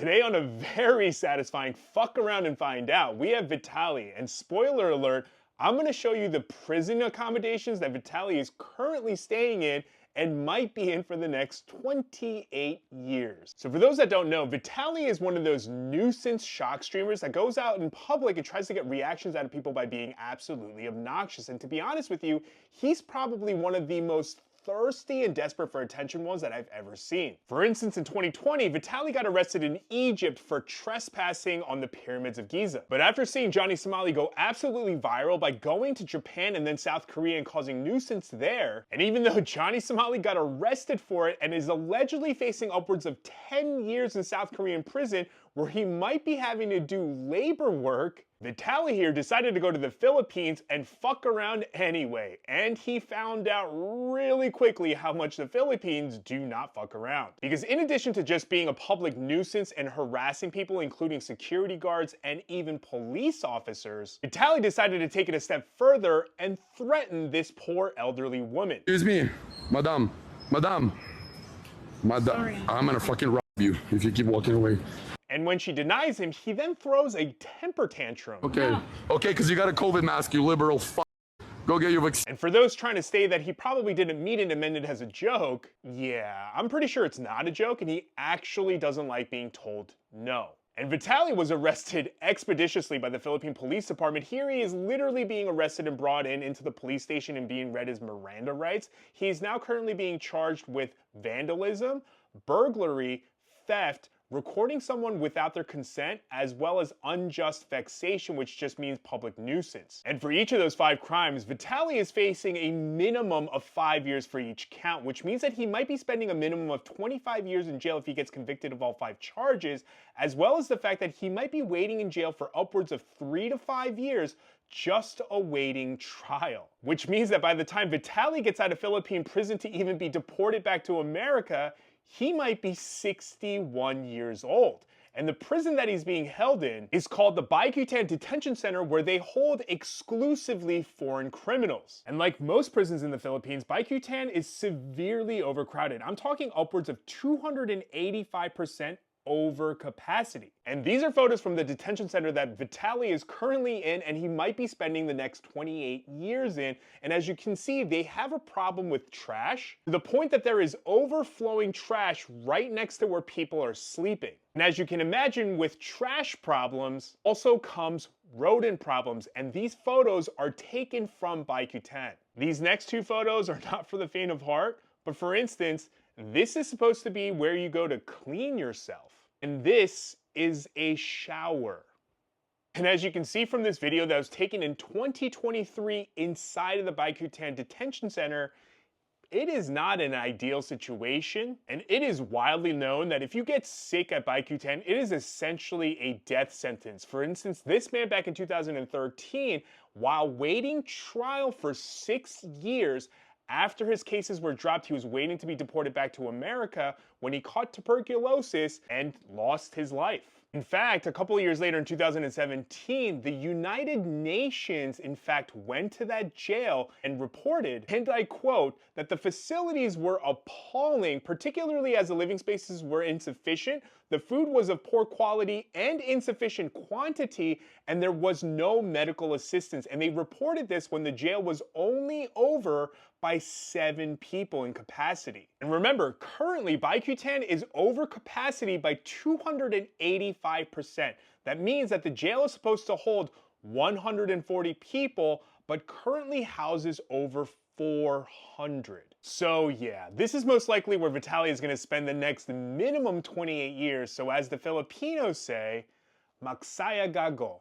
Today on a very satisfying fuck around and find out, we have Vitaly, and spoiler alert, I'm going to show you the prison accommodations that Vitaly is currently staying in and might be in for the next 28 years. So for those that don't know, Vitaly is one of those nuisance shock streamers that goes out in public and tries to get reactions out of people by being absolutely obnoxious. And to be honest with you, he's probably one of the most thirsty and desperate for attention ones that I've ever seen. For instance, in 2020, Vitaly got arrested in Egypt for trespassing on the pyramids of Giza. But after seeing Johnny Somali go absolutely viral by going to Japan and then South Korea and causing nuisance there, and even though Johnny Somali got arrested for it and is allegedly facing upwards of 10 years in South Korean prison where he might be having to do labor work, Vitaly here decided to go to the Philippines and fuck around anyway, and he found out really quickly how much the Philippines do not fuck around. Because in addition to just being a public nuisance and harassing people, including security guards and even police officers, Vitaly decided to take it a step further and threaten this poor elderly woman. Excuse me, madam, sorry. I'm gonna fucking rob you if you keep walking away. And when she denies him, he then throws a temper tantrum. Okay, because you got a COVID mask, you liberal fuck. Go get your vaccine. And for those trying to say that he probably didn't mean it and meant it as a joke, yeah, I'm pretty sure it's not a joke and he actually doesn't like being told no. And Vitaly was arrested expeditiously by the Philippine Police Department. Here he is literally being arrested and brought into the police station and being read his Miranda rights. He's now currently being charged with vandalism, burglary, theft, recording someone without their consent, as well as unjust vexation, which just means public nuisance. And for each of those 5 crimes, Vitaly is facing a minimum of 5 years for each count, which means that he might be spending a minimum of 25 years in jail if he gets convicted of all 5 charges, as well as the fact that he might be waiting in jail for upwards of 3 to 5 years just awaiting trial. Which means that by the time Vitaly gets out of Philippine prison to even be deported back to America, he might be 61 years old. And the prison that he's being held in is called the Bicutan Detention Center, where they hold exclusively foreign criminals. And like most prisons in the Philippines, Bicutan is severely overcrowded. I'm talking upwards of 285% over capacity. And these are photos from the detention center that Vitaly is currently in and he might be spending the next 28 years in. And as you can see, they have a problem with trash to the point that there is overflowing trash right next to where people are sleeping. And as you can imagine, with trash problems also comes rodent problems, and these photos are taken from Bicutan. These next 2 photos are not for the faint of heart, but for instance, this is supposed to be where you go to clean yourself. And this is a shower. And as you can see from this video that was taken in 2023 inside of the Bicutan Detention Center, it is not an ideal situation. And it is widely known that if you get sick at Bicutan, it is essentially a death sentence. For instance, this man back in 2013, while waiting trial for 6 years, after his cases were dropped, he was waiting to be deported back to America when he caught tuberculosis and lost his life. In fact, a couple of years later in 2017, the United Nations in fact went to that jail and reported, and I quote, that the facilities were appalling, particularly as the living spaces were insufficient, the food was of poor quality and insufficient quantity, and there was no medical assistance. And they reported this when the jail was only over by 7 people in capacity. And remember, currently Bicutan is over capacity by 285%. That means that the jail is supposed to hold 140 people, but currently houses over 400. So yeah, this is most likely where Vitaly is going to spend the next minimum 28 years. So as the Filipinos say, magsaya gago.